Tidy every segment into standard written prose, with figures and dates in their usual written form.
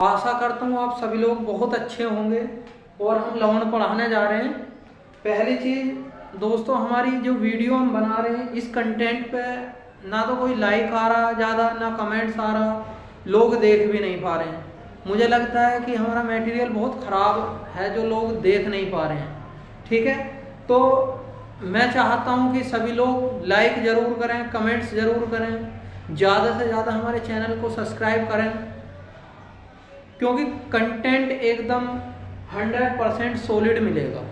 आशा करता हूँ आप सभी लोग बहुत अच्छे होंगे और हम लवण पढ़ाने जा रहे हैं। पहली चीज़ दोस्तों, हमारी जो वीडियो हम बना रहे हैं इस कंटेंट पे ना तो कोई लाइक आ रहा ज़्यादा, ना कमेंट्स आ रहा, लोग देख भी नहीं पा रहे हैं। मुझे लगता है कि हमारा मटेरियल बहुत ख़राब है जो लोग देख नहीं पा रहे हैं। ठीक है, तो मैं चाहता हूँ कि सभी लोग लाइक ज़रूर करें, कमेंट्स ज़रूर करें, ज़्यादा से ज़्यादा हमारे चैनल को सब्सक्राइब करें, क्योंकि कंटेंट एकदम 100% सॉलिड मिलेगा।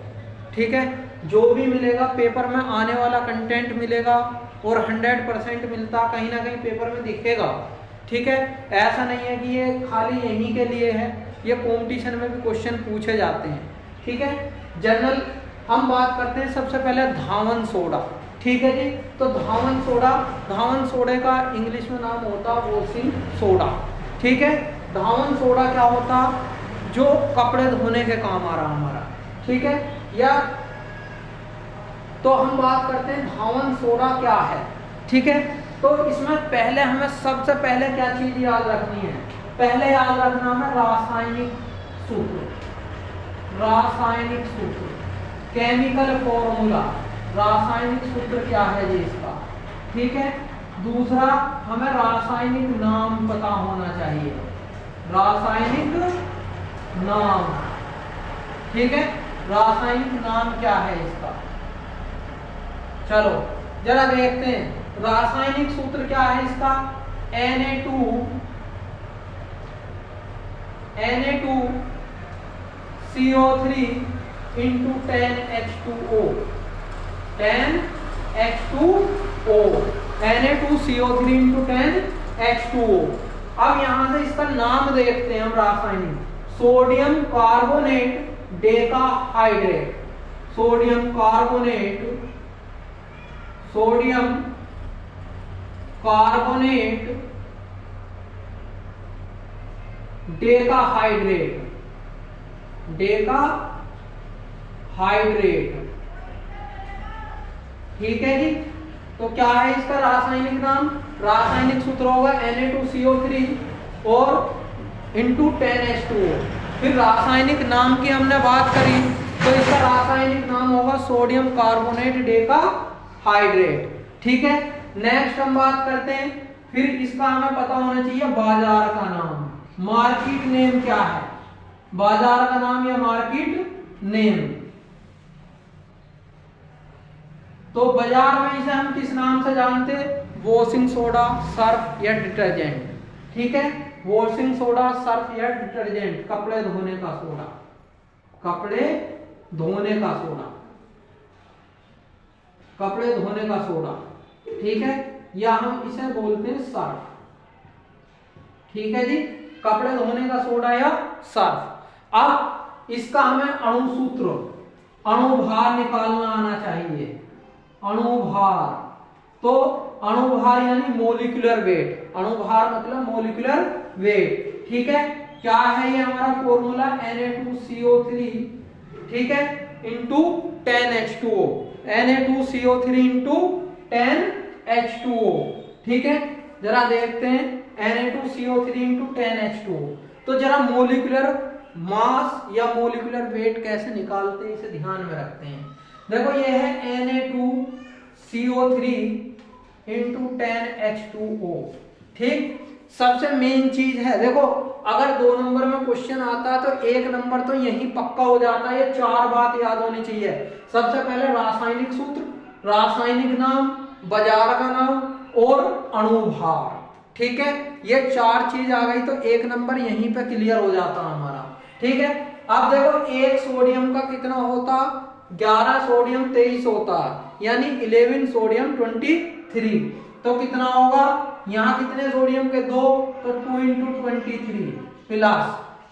ठीक है, जो भी मिलेगा पेपर में आने वाला कंटेंट मिलेगा और 100% मिलता कहीं ना कहीं पेपर में दिखेगा। ठीक है, ऐसा नहीं है कि ये खाली यहीं के लिए है, ये कंपटीशन में भी क्वेश्चन पूछे जाते हैं। ठीक है, जनरल हम बात करते हैं सबसे पहले धावन सोडा। ठीक है जी, तो धावन सोडे का इंग्लिश में नाम होता है वॉशिंग सोडा। ठीक है, धावन सोडा क्या होता, जो कपड़े धोने के काम आ रहा हमारा। ठीक है, या तो हम बात करते हैं धावन सोडा क्या है। ठीक है, तो इसमें पहले हमें सबसे पहले क्या चीज याद रखनी है, पहले याद रखना है रासायनिक सूत्र। रासायनिक सूत्र, केमिकल फॉर्मूला, रासायनिक सूत्र क्या है जी इसका। ठीक है, दूसरा हमें रासायनिक नाम पता होना चाहिए, रासायनिक नाम। ठीक है, रासायनिक नाम क्या है इसका, चलो जरा देखते हैं। रासायनिक सूत्र क्या है इसका, Na2CO3 into 10H2O, 10H2O, Na2CO3 into 10H2O। अब यहां से इसका नाम देखते हैं हम, रासायनिक sodium carbonate decahydrate, sodium carbonate decahydrate, ठीक है जी। तो क्या है इसका रासायनिक नाम, रासायनिक सूत्र होगा Na2CO3 और इंटू 10H2O। फिर रासायनिक नाम की हमने बात करी तो इसका रासायनिक नाम होगा सोडियम कार्बोनेट डेकाहाइड्रेट। ठीक है, नेक्स्ट हम बात करते हैं, फिर इसका हमें पता होना चाहिए बाजार का नाम, मार्केट नेम क्या है, बाजार का नाम या मार्केट नेम। तो बाजार में इसे हम किस नाम से जानते हैं, वॉशिंग सोडा, सर्फ या डिटर्जेंट। ठीक है, वॉशिंग सोडा, सर्फ या डिटर्जेंट, कपड़े धोने का सोडा, कपड़े धोने का सोडा, कपड़े धोने का सोडा। ठीक है, या हम इसे बोलते हैं सर्फ। ठीक है जी, कपड़े धोने का सोडा या सर्फ। अब इसका हमें अणुसूत्र, अणुभार निकालना आना चाहिए, अणुभार। तो अणुभार यानी मोलिकुलर वेट, अणुभार मतलब मोलिकुलर वेट। ठीक है, क्या है ये हमारा फॉर्मूला, Na2CO3, ठीक है, into 10H2O, Na2CO3 into 10H2O। ठीक है, जरा देखते हैं Na2CO3 इंटू 10H2O। तो जरा मोलिकुलर मास या मोलिकुलर वेट कैसे निकालते हैं इसे ध्यान में रखते हैं। देखो ये है Na2CO3 इंटू 10H2O। ठीक, सबसे मेन चीज है, देखो अगर 2 नंबर में क्वेश्चन आता है तो 1 नंबर तो यही पक्का हो जाता है। ये 4 बात याद होनी चाहिए। सबसे पहले रासायनिक सूत्र, रासायनिक नाम, बाजार का नाम और अणुभार। ठीक है, ये 4 चीज आ गई तो 1 नंबर यहीं पे क्लियर हो जाता हमारा। ठीक है, अब देखो एक सोडियम का कितना होता, 11 सोडियम 23 होता, यानी 11 सोडियम 23। तो कितना होगा, यहाँ कितने सोडियम के 2, तो 2 इंटू 23 प्लस।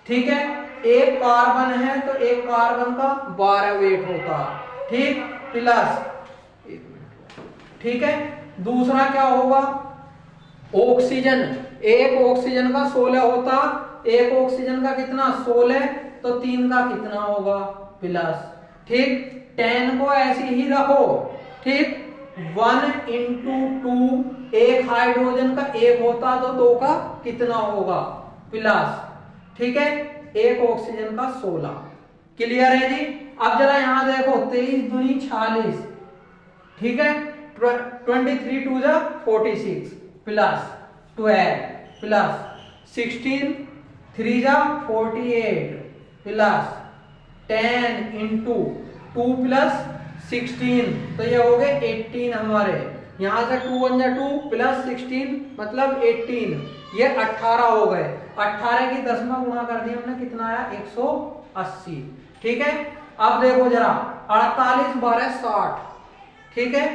ठीक है, एक कार्बन है तो एक कार्बन का 12 वेट होता। ठीक, प्लस, ठीक है, दूसरा क्या होगा, ऑक्सीजन, एक ऑक्सीजन का 16 होता, एक ऑक्सीजन का कितना 16, तो 3 का कितना होगा प्लस। ठीक, 10 को ऐसे ही रखो। ठीक, 1 इंटू 2, एक हाइड्रोजन का 1 होता तो 2 का कितना होगा प्लस। ठीक है, एक ऑक्सीजन का 16। क्लियर है जी। अब जरा यहां देखो 23 दूनी 46, ठीक है, 23 टू जा 46 प्लस 12 प्लस 16 3 जा 48 प्लस 10 इंटू 2 प्लस 16, तो ये हो गए 18 हमारे। यहां से 2 1 जा 2 प्लस 16 मतलब 18, ये 18 हो गए। 18 की 10 में गुणा कर दिया हमने, कितना आया 180। ठीक है, अब देखो जरा 48 12 60, ठीक है,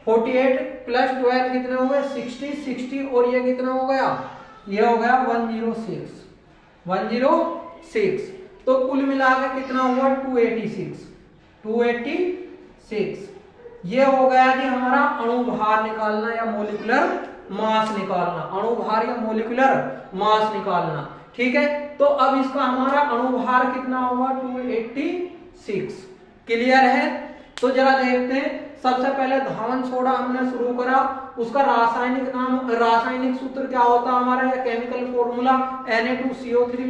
48 प्लस 12 कितने हो गए 60, 60 और ये कितना हो गया, ये हो गया 106, 106। तो कुल मिलाकर कितना हुआ 286, 286। ये हो गया कि हमारा अणुभार निकालना या मोलिकुलर मास निकालना, अणुभार या मोलिकुलर मास निकालना। ठीक है, तो अब इसका हमारा अणुभार कितना होगा 286। क्लियर है। तो जरा देखते हैं, सबसे पहले धावन सोडा हमने शुरू करा, उसका रासायनिक नाम, रासायनिक सूत्र क्या होता है हमारा, या केमिकल फॉर्मूला Na2CO3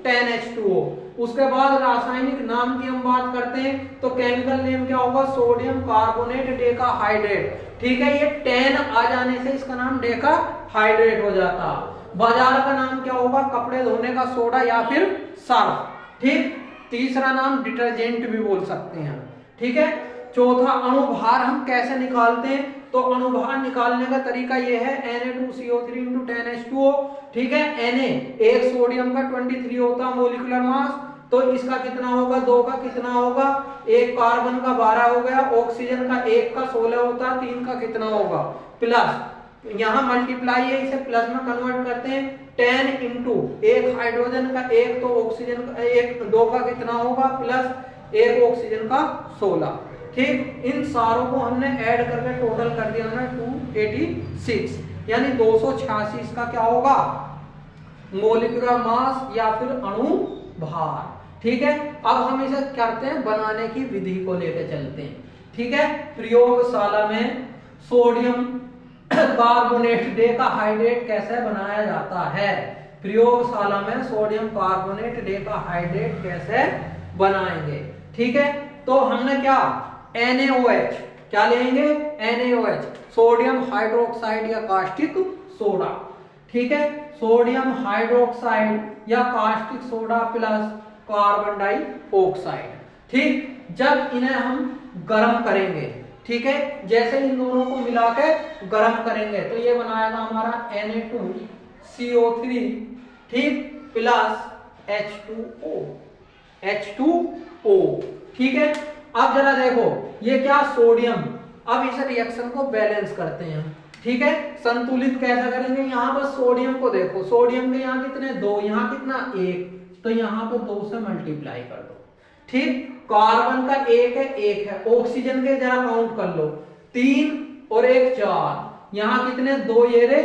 10H2O। उसके बाद रासायनिक नाम की हम बात करते हैं, तो केमिकल नेम क्या होगा, सोडियम कार्बोनेट डेकाहाइड्रेट। ठीक है, ये 10 आ जाने से इसका नाम डेकाहाइड्रेट हो जाता। बाजार का नाम क्या होगा, कपड़े धोने का सोडा या फिर सर्फ। ठीक, तीसरा नाम डिटर्जेंट भी बोल सकते हैं। ठीक है, चौथा अणुभार हम कैसे निकालते हैं, तो अणुभार निकालने का तरीका यह है Na2CO3 10H2O। ठीक है, Na एक सोडियम का 23 होता मोलिकुलर मास, तो इसका कितना होगा, 2 का कितना होगा, एक कार्बन का 12 हो गया, ऑक्सीजन का 1 का 16 होता, 3 का कितना होगा, प्लस यहाँ मल्टीप्लाई है, इसे प्लस में कन्वर्ट करते हैं, 10 इंटू एक हाइड्रोजन का 1, तो ऑक्सीजन का 1, 2 का कितना होगा, प्लस एक ऑक्सीजन का 16। ठीक, इन सारों को हमने ऐड करके टोटल कर दिया हमने 286, यानी 286 इसका क्या होगा, मोलिकुलर मास या फिर अणु भार। ठीक है, अब हम इसे करते हैं बनाने की विधि को लेकर चलते हैं। ठीक है, प्रयोगशाला में सोडियम कार्बोनेट डेकाहाइड्रेट कैसे बनाया जाता है, प्रयोगशाला में सोडियम कार्बोनेट डेकाहाइड्रेट कैसे बनाएंगे। ठीक है, तो हमने क्या NaOH क्या लेंगे, NaOH सोडियम हाइड्रोक्साइड या कास्टिक सोडा। ठीक है, सोडियम हाइड्रोक्साइड या caustic soda plus carbon dioxide. ठीक, जब इन्हें हम गर्म करेंगे, ठीक है, जैसे इन दोनों को मिला के गर्म करेंगे, तो ये बनाएगा हमारा Na2CO3, ठीक, प्लस H2O। ठीक है, अब जरा देखो ये क्या सोडियम, अब इस रिएक्शन को बैलेंस करते हैं हम। ठीक है, संतुलित कैसा करेंगे, यहाँ पर सोडियम को देखो, सोडियम के यहाँ कितने 2, यहाँ कितना 1, तो यहाँ पर 2 से मल्टीप्लाई कर दो। ठीक, कार्बन का 1 है, 1 है, ऑक्सीजन के जरा काउंट कर लो, 3 और 1 4, यहाँ कितने 2 ये रे,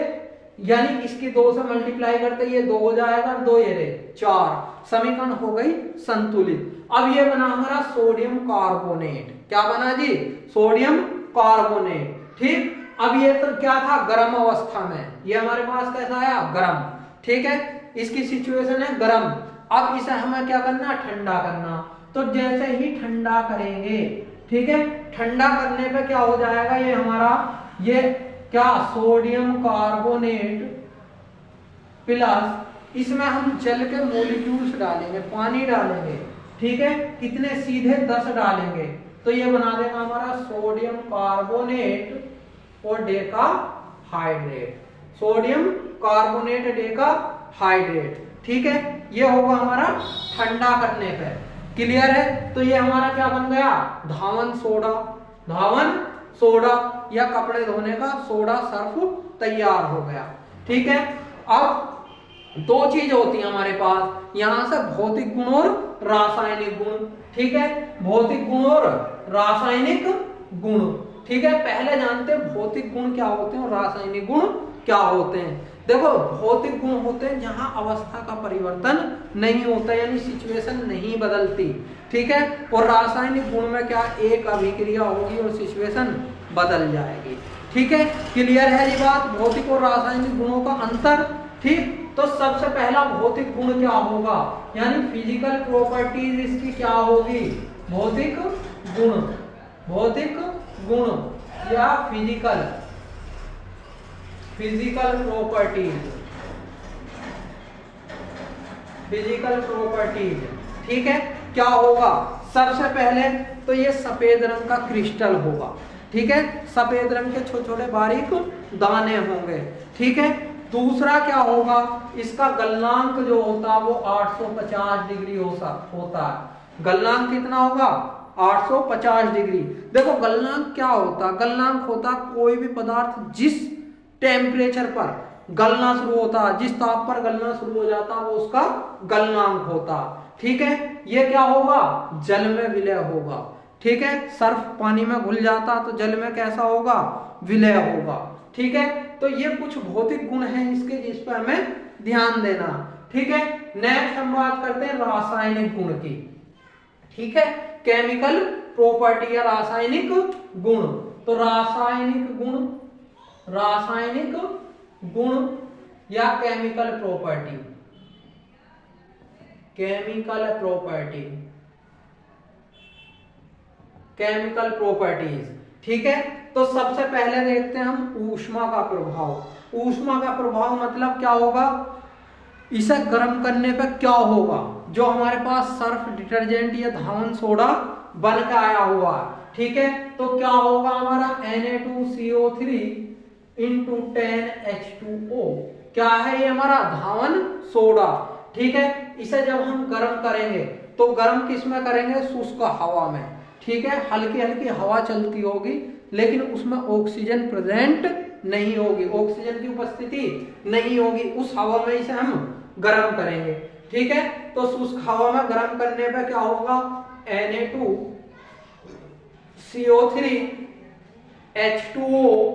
यानी इसकी 2 से मल्टीप्लाई करते ये 2 हो जाएगा, 2 ये रे 4, समीकरण हो गई संतुलित। अब ये बना हमारा सोडियम कार्बोनेट, क्या बना जी, सोडियम कार्बोनेट। ठीक, अब ये तो क्या था गर्म अवस्था में, ये हमारे पास कैसा आया गर्म। ठीक है, इसकी सिचुएशन है गर्म। अब इसे हमें क्या करना, ठंडा करना, तो जैसे ही ठंडा करेंगे, ठीक है, ठंडा करने पे क्या हो जाएगा, ये हमारा ये क्या सोडियम कार्बोनेट प्लस इसमें हम जल के मॉलिक्यूल्स डालेंगे, पानी डालेंगे। ठीक है, कितने सीधे 10 डालेंगे, तो ये बना देगा हमारा सोडियम कार्बोनेट और डेकाहाइड्रेट, सोडियम कार्बोनेट डेकाहाइड्रेट। ठीक है, ये होगा हमारा ठंडा करने पे। क्लियर है, तो ये हमारा क्या बन गया, धावन सोडा, धावन सोडा या कपड़े धोने का सोडा सर्फ तैयार हो गया। ठीक है, अब 2 चीज होती है हमारे पास, यहां से भौतिक गुण और रासायनिक गुण। ठीक है, भौतिक गुण और रासायनिक गुण। ठीक है, पहले जानते हैं भौतिक गुण क्या होते हैं और रासायनिक गुण क्या होते हैं। देखो भौतिक गुण होते हैं जहां अवस्था का परिवर्तन नहीं होता, यानी सिचुएशन नहीं बदलती। ठीक है, और रासायनिक गुण में क्या, एक अभिक्रिया होगी और सिचुएशन बदल जाएगी। ठीक है, क्लियर है ये बात, भौतिक और रासायनिक गुणों का अंतर। ठीक, तो सबसे पहला भौतिक गुण क्या होगा, यानी फिजिकल प्रॉपर्टीज इसकी क्या होगी, भौतिक गुण, भौतिक गुण या फिजिकल प्रॉपर्टीज, फिजिकल प्रॉपर्टीज। ठीक है, क्या होगा, सबसे पहले तो ये सफेद रंग का क्रिस्टल होगा। ठीक है, सफेद रंग के छोटे छोटे बारीक दाने होंगे। ठीक है, दूसरा क्या होगा, इसका गलनांक जो होता है वो 850 डिग्री होता है। गलनांक कितना होगा, 850 डिग्री। देखो गलनांक क्या होता है, गलनांक होता कोई भी पदार्थ जिस टेम्परेचर पर गलना शुरू होता है, जिस ताप पर गलना शुरू हो जाता है वो उसका गलनांक होता। ठीक है, ये क्या होगा, जल में विलय होगा। ठीक है, सर्फ पानी में घुल जाता तो जल में कैसा होगा, विलय होगा। ठीक है, तो ये कुछ भौतिक गुण हैं इसके, जिस पर हमें ध्यान देना। ठीक है, नेक्स्ट हम बात करते हैं रासायनिक गुण की। ठीक है, केमिकल प्रॉपर्टी या रासायनिक गुण। तो रासायनिक गुण या केमिकल प्रॉपर्टी, केमिकल प्रॉपर्टीज। ठीक है, तो सबसे पहले देखते हैं हम ऊष्मा का प्रभाव। ऊष्मा का प्रभाव मतलब क्या होगा, इसे गर्म करने पे क्या होगा, जो हमारे पास सर्फ डिटर्जेंट या धावन सोडा बन के आया हुआ है। ठीक है, तो क्या होगा हमारा Na2CO3 इंटू 10H2O, क्या है ये हमारा धावन सोडा। ठीक है, इसे जब हम गर्म करेंगे तो गर्म किस में करेंगे, शुष्क हवा में। ठीक है, हल्की हल्की हवा चलती होगी लेकिन उसमें ऑक्सीजन प्रेजेंट नहीं होगी, ऑक्सीजन की उपस्थिति नहीं होगी, उस हवा में इसे हम गर्म करेंगे। ठीक है, तो शुष्क हवा में गर्म करने पे क्या होगा, Na2CO3 H2O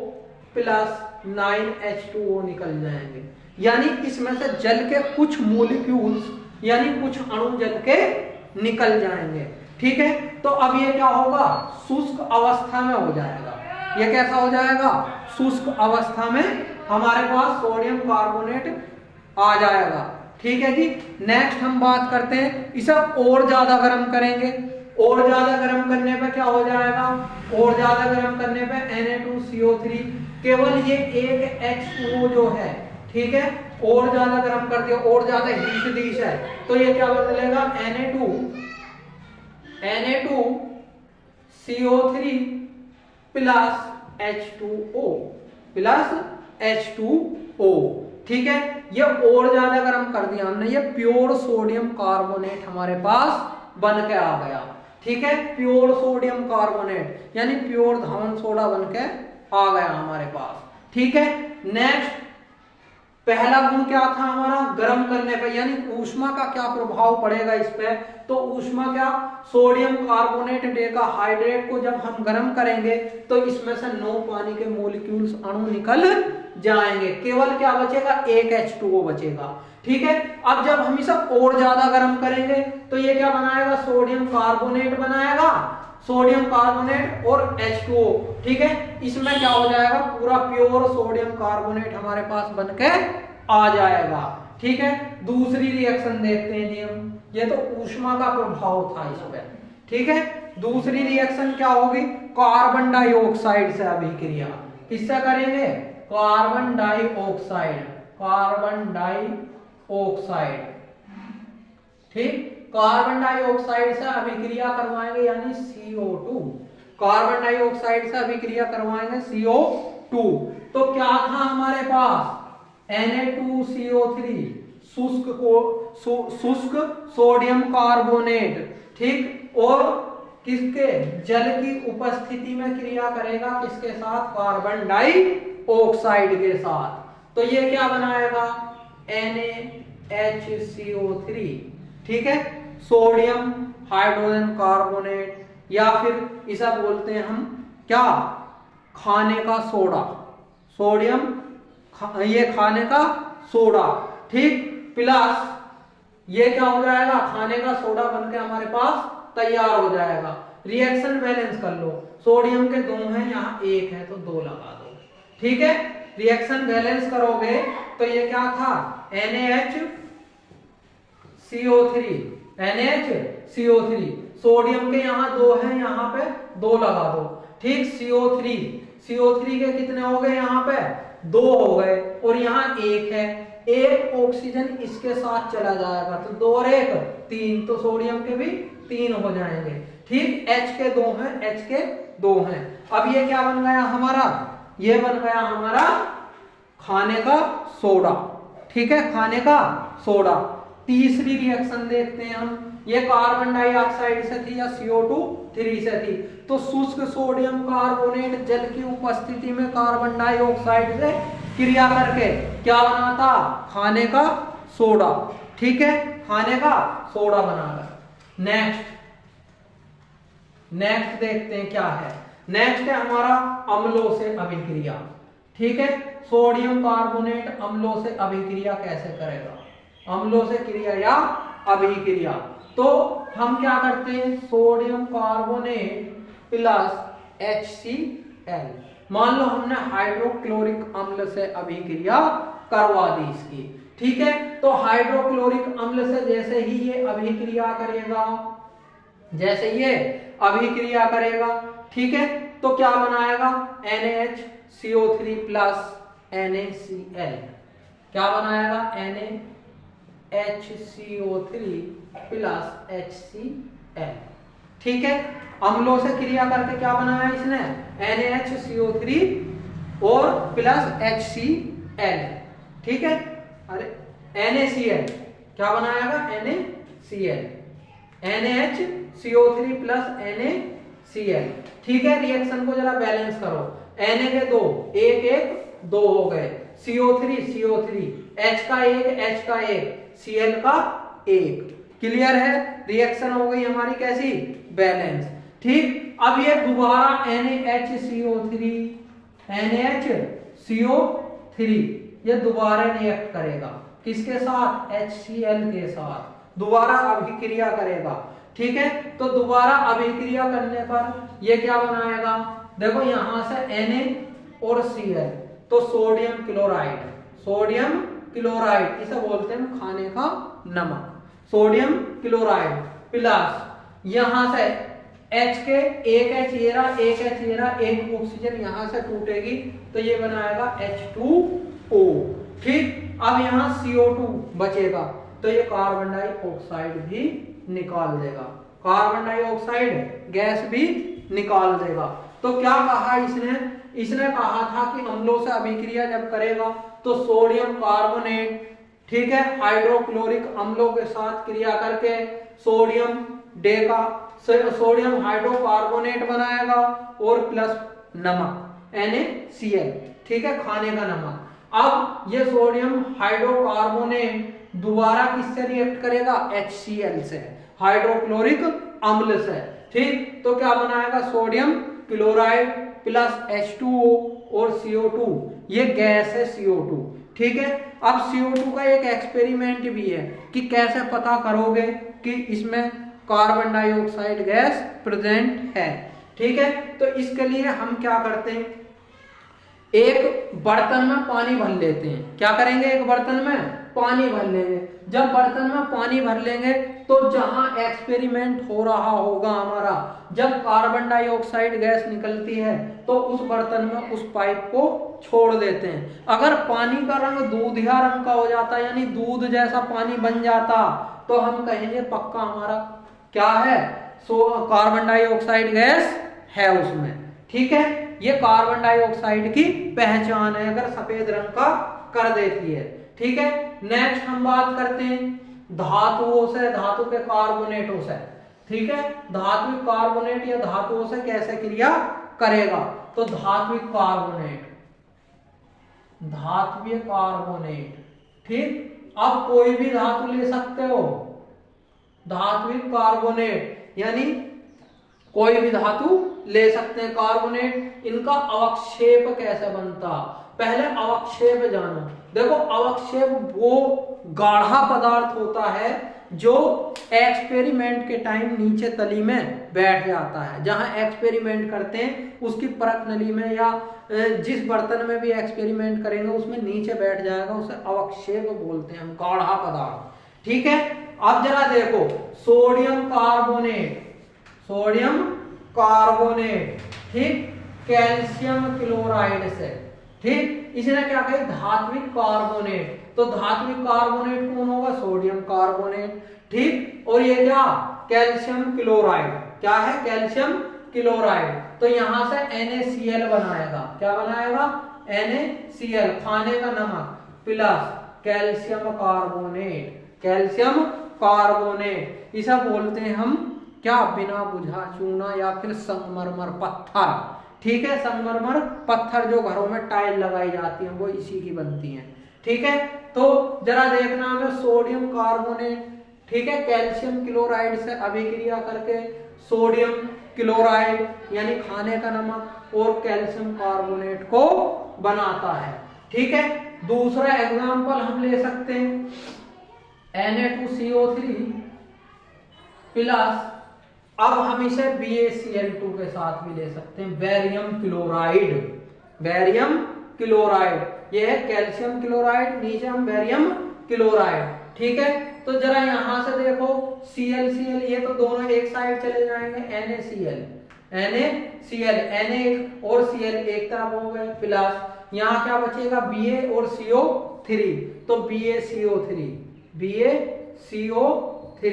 प्लस 9H2O निकल जाएंगे, यानी इसमें से जल के कुछ मॉलिक्यूल्स यानी कुछ अणु जल के निकल जाएंगे। ठीक है, तो अब ये क्या होगा, शुष्क अवस्था में हो जाएगा। ये कैसा हो जाएगा, शुष्क अवस्था में हमारे पास सोडियम कार्बोनेट आ जाएगा। ठीक है जी, नेक्स्ट हम बात करते हैं, इसे और ज्यादा गर्म करेंगे। और ज्यादा गर्म करने पे क्या हो जाएगा, और ज्यादा गर्म करने पे Na2CO3 केवल ये एक H2O जो है, ठीक है, और ज्यादा गर्म कर दिया, और ज्यादा हीट दी है, तो ये क्या बदलेगा, Na2CO3 प्लस H2O। ठीक है, ये और ज्यादा गर्म कर दिया हमने, ये प्योर सोडियम कार्बोनेट हमारे पास बन के आ गया। ठीक है, प्योर सोडियम कार्बोनेट यानी प्योर धावन सोडा बन के आ गया हमारे पास। ठीक है, नेक्स्ट पहला गुण क्या था हमारा, गर्म करने पे, यानी ऊष्मा का क्या प्रभाव पड़ेगा इस पे, तो ऊष्मा क्या, सोडियम कार्बोनेट डेकाहाइड्रेट को जब हम गर्म करेंगे तो इसमें से 9 पानी के मॉलिक्यूल्स अणु निकल जाएंगे, केवल क्या बचेगा, एक H2O बचेगा। ठीक है, अब जब हम इसे और ज्यादा गर्म करेंगे तो ये क्या बनाएगा, सोडियम कार्बोनेट बनाएगा, सोडियम कार्बोनेट और H2O। ठीक है, इसमें क्या हो जाएगा, पूरा प्योर सोडियम कार्बोनेट हमारे पास बनके आ जाएगा। ठीक है, दूसरी रिएक्शन देखते हैं जी हम, ये तो ऊष्मा का प्रभाव था इसमें। ठीक है, दूसरी रिएक्शन क्या होगी, कार्बन डाइऑक्साइड से अभिक्रिया, किससे करेंगे, कार्बन डाइऑक्साइड, कार्बन डाइऑक्साइड। ठीक, कार्बन डाइऑक्साइड से अभिक्रिया करवाएंगे यानी CO2, कार्बन डाइऑक्साइड से अभिक्रिया करवाएंगे CO2। तो क्या था हमारे पास, Na2CO3 शुष्क सोडियम कार्बोनेट, ठीक, और किसके, जल की उपस्थिति में क्रिया करेगा किसके साथ, कार्बन डाइऑक्साइड के साथ, तो ये क्या बनाएगा, NaHCO3। ठीक है, सोडियम हाइड्रोजन कार्बोनेट, या फिर इसे बोलते हैं हम क्या, खाने का सोडा, सोडियम ये खाने का सोडा। ठीक, प्लस ये क्या हो जाएगा, खाने का सोडा बनके हमारे पास तैयार हो जाएगा। रिएक्शन बैलेंस कर लो, सोडियम के 2 हैं, यहाँ 1 है तो 2 लगा दो। ठीक है, रिएक्शन बैलेंस करोगे तो ये क्या था, NaHCO3, NaHCO3, सोडियम के यहाँ 2 हैं, यहाँ पे 2 लगा दो, ठीक। CO3 के कितने हो गए, यहाँ पे 2 हो गए और यहाँ 1 है, 1 ऑक्सीजन इसके साथ चला जाएगा तो 2 और 1 3, तो सोडियम के भी 3 हो जाएंगे, ठीक। H के 2 हैं, H के 2 हैं। अब ये क्या बन गया हमारा, ये बन गया हमारा खाने का सोडा, ठीक है, खाने का सोडा। तीसरी रिएक्शन देखते हैं हम, ये कार्बन डाइऑक्साइड से थी या CO2 3 से थी, तो शुष्क सोडियम कार्बोनेट जल की उपस्थिति में कार्बन डाइऑक्साइड से क्रिया करके क्या बनाता, खाने का सोडा, ठीक है, खाने का सोडा बनाकर। नेक्स्ट देखते हैं क्या है, नेक्स्ट है हमारा अम्लों से अभिक्रिया, ठीक है। सोडियम कार्बोनेट अम्लों से अभिक्रिया कैसे करेगा, अम्लों से क्रिया या अभिक्रिया, तो हम क्या करते हैं, सोडियम कार्बोनेट प्लस HCl, मान लो हमने हाइड्रोक्लोरिक अम्ल से अभिक्रिया करवा दी इसकी, ठीक है। तो हाइड्रोक्लोरिक अम्ल से जैसे ही ये अभिक्रिया करेगा, जैसे ये अभिक्रिया करेगा, ठीक है, तो क्या बनाएगा, NaHCO3 प्लस NaCl, क्या बनाएगा, NaHCO3 प्लस HCl, ठीक है। अम्लों से क्रिया करके क्या बनाया इसने, NaHCO3 और प्लस HCl, ठीक है, अरे NaCl क्या बनाएगा, NaCl, NaHCO3 प्लस NaCl, ठीक है। रिएक्शन को जरा बैलेंस करो, Na के 2 1 1 2 हो गए, CO3 H का 1 H का 1 Cl का 1, क्लियर है, रिएक्शन हो गई हमारी कैसी, बैलेंस, ठीक। अब ये दोबारा NaHCO3 ये दोबारा रिएक्ट करेगा, किसके साथ, HCl के साथ, दोबारा अभिक्रिया करेगा, ठीक है। तो दोबारा अभिक्रिया करने पर ये क्या बनाएगा, देखो यहां से Na और Cl, तो सोडियम क्लोराइड, इसे बोलते हैं खाने का नमक, सोडियम क्लोराइड प्लस यहां से H के 1 H ये रहा, 1 H ये रहा, 1 ऑक्सीजन यहां से टूटेगी तो ये बनाएगा H2O, ठीक। अब यहां CO2 बचेगा तो ये कार्बन डाइऑक्साइड भी निकाल देगा, कार्बन डाइऑक्साइड गैस भी निकाल देगा। तो क्या कहा इसने कहा था कि अम्लों से अभिक्रिया जब करेगा तो सोडियम कार्बोनेट, ठीक है, हाइड्रोक्लोरिक अम्लों के साथ क्रिया करके सोडियम हाइड्रोकार्बोनेट बनाएगा और प्लस नमक NaCl, ठीक है, खाने का नमक। अब ये सोडियम हाइड्रोकार्बोनेट दोबारा किससे रिएक्ट करेगा, HCl से, हाइड्रोक्लोरिक अम्ल से, ठीक। तो क्या बनाएगा, सोडियम क्लोराइड प्लस H2O और CO2, ये गैस है CO2, ठीक है। अब CO2 का एक एक्सपेरिमेंट भी है कि कैसे पता करोगे कि इसमें कार्बन डाइऑक्साइड गैस प्रेजेंट है, ठीक है। तो इसके लिए हम क्या करते हैं, एक बर्तन में पानी भर लेते हैं, क्या करेंगे, एक बर्तन में पानी भर लेंगे। जब बर्तन में पानी भर लेंगे तो जहां एक्सपेरिमेंट हो रहा होगा हमारा, जब कार्बन डाइऑक्साइड गैस निकलती है तो उस बर्तन में उस पाइप को छोड़ देते हैं। अगर पानी का रंग दूधिया रंग का हो जाता, यानी दूध जैसा पानी बन जाता, तो हम कहेंगे पक्का हमारा क्या है, कार्बन डाइऑक्साइड गैस है उसमें, ठीक है। ये कार्बन डाइऑक्साइड की पहचान है अगर सफेद रंग का कर देती है, ठीक है। नेक्स्ट हम बात करते हैं धातुओं से, धातु के कार्बोनेटों से, ठीक है। धात्विक कार्बोनेट या धातुओं से कैसे क्रिया करेगा, तो धात्विक कार्बोनेट, ठीक। अब कोई भी धातु ले सकते हो, धात्विक कार्बोनेट यानी कोई भी धातु ले सकते हैं, कार्बोनेट, इनका अवक्षेप कैसे बनता, पहले अवक्षेप जानो। देखो अवक्षेप वो गाढ़ा पदार्थ होता है जो एक्सपेरिमेंट के टाइम नीचे तली में बैठ जाता है। जहां एक्सपेरिमेंट करते हैं उसकी परत नली में या जिस बर्तन में भी एक्सपेरिमेंट करेंगे उसमें नीचे बैठ जाएगा, उसे अवक्षेप बोलते हैं हम, गाढ़ा पदार्थ। ठीक है, अब जरा देखो सोडियम कार्बोनेट, सोडियम कार्बोनेट, ठीक, कैल्शियम क्लोराइड से, ठीक, इसने क्या कही, धात्विक कार्बोनेट। तो धात्विक कार्बोनेट कौन होगा, सोडियम कार्बोनेट, ठीक, और ये क्या, कैल्शियम क्लोराइड, क्या है, कैल्शियम क्लोराइड। तो यहां से NaCl बनाएगा, क्या बनाएगा, NaCl, खाने का नमक, plus calcium carbonate, calcium carbonate, इसे बोलते हैं हम क्या, बिना बुझा चूना या फिर संगमरमर पत्थर। ठीक है, संगमरमर पत्थर जो घरों में टाइल लगाई जाती है वो इसी की बनती है। ठीक है, तो जरा देखना हमें सोडियम कार्बोनेट, ठीक है, कैल्शियम क्लोराइड से अभिक्रिया करके सोडियम क्लोराइड यानी खाने का नमक और कैल्शियम कार्बोनेट को बनाता है। ठीक है, दूसरा एग्जांपल हम ले सकते हैं Na2CO3 प्लस, अब हम इसे BaCl2 के साथ भी ले सकते हैं, बेरियम क्लोराइड, बेरियम क्लोराइड, ये है कैल्शियम क्लोराइड, नीचे हम बेरियम क्लोराइड। ठीक है, तो जरा यहां से देखो ClCl, ये तो दोनों एक साइड चले जाएंगे, NaCl, NaCl, Na और Cl एक तरफ हो गए, प्लस यहाँ क्या बचेगा, Ba और CO3, तो BaCO3, BaCO3,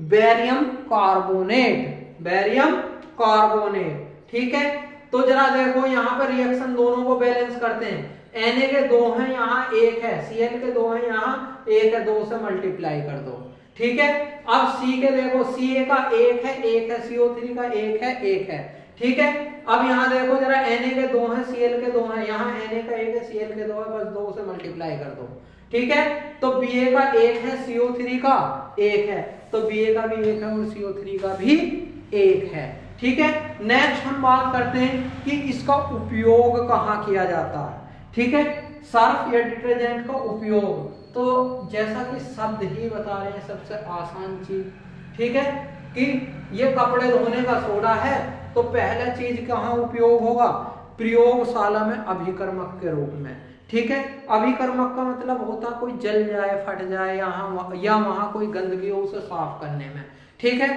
barium carbonate, barium carbonate. ठीक है, तो जरा देखो यहाँ पर रिएक्शन दोनों को बैलेंस करते हैं, Na के दो हैं, यहाँ एक है, Cl के दो हैं, यहाँ एक है, दो से मल्टीप्लाई कर दो। ठीक है, अब C के देखो, Ca का एक है, CO3 का एक है। ठीक है, अब यहाँ देखो जरा Na के दो हैं, Cl के दो हैं, यहाँ Na का एक है, Cl के दो है, बस दो से मल्टीप्लाई कर दो। ठीक है, तो Ba का एक है, CO3 का एक है, तो Ba का भी एक है और CO3 का भी एक है। ठीक है, नेक्स्ट हम बात करते हैं कि इसका उपयोग कहाँ किया जाता है। ठीक है, सर्फ या डिटर्जेंट का उपयोग, तो जैसा कि शब्द ही बता रहे हैं, सबसे आसान चीज, ठीक है, कि ये कपड़े धोने का सोडा है, तो पहला चीज कहाँ उपयोग होगा, प्रयोगशाला में अभिकर्मक के रूप में। ठीक है, अभिकर्मक का मतलब होता कोई जल जाए, फट जाए, या वहां कोई गंदगी हो उसे साफ करने में। ठीक है,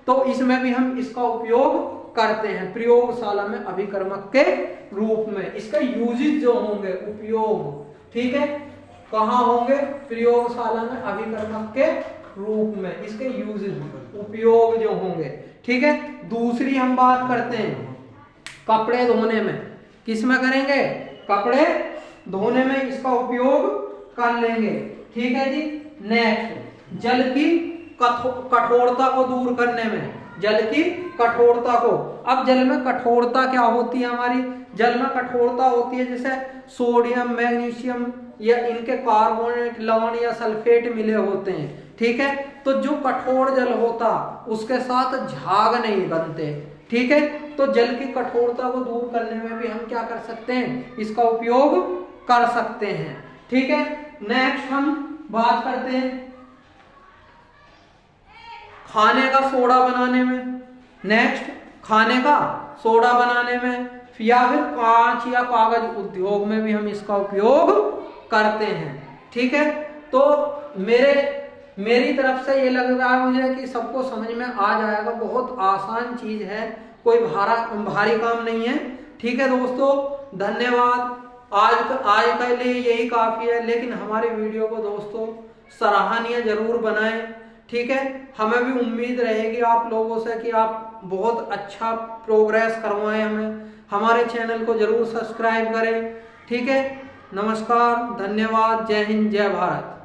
तो इसमें भी हम इसका उपयोग करते हैं प्रयोगशाला में अभिकर्मक के रूप में। इसका यूजेस जो होंगे, उपयोग, ठीक है, कहाँ होंगे, प्रयोगशाला में अभिकर्मक के रूप में इसके यूजेस, उपयोग जो होंगे। ठीक है, दूसरी हम बात करते हैं कपड़े धोने में, किसमें करेंगे, कपड़े धोने में इसका उपयोग कर लेंगे। ठीक है जी, नेक्स्ट जल की कठोरता को दूर करने में, जल की कठोरता को, अब जल में कठोरता क्या होती है हमारी, जल में कठोरता होती है जैसे सोडियम, मैग्नीशियम या इनके कार्बोनेट, लवण या सल्फेट मिले होते हैं। ठीक है, तो जो कठोर जल होता उसके साथ झाग नहीं बनते। ठीक है, तो जल की कठोरता को दूर करने में भी हम क्या कर सकते हैं, इसका उपयोग कर सकते हैं। ठीक है, नेक्स्ट हम बात करते हैं खाने का सोडा बनाने में, नेक्स्ट खाने का सोडा बनाने में, या फिर कांच या कागज उद्योग में भी हम इसका उपयोग करते हैं। ठीक है, तो मेरी तरफ से ये लग रहा है मुझे कि सबको समझ में आ जाएगा, बहुत आसान चीज है, कोई भारी काम नहीं है। ठीक है दोस्तों, धन्यवाद। आज के लिए यही काफी है, लेकिन हमारे वीडियो को दोस्तों सराहनीय जरूर बनाएं। ठीक है, हमें भी उम्मीद रहेगी आप लोगों से कि आप बहुत अच्छा प्रोग्रेस करवाएं हमें, हमारे चैनल को जरूर सब्सक्राइब करें। ठीक है, नमस्कार, धन्यवाद, जय हिंद, जय भारत।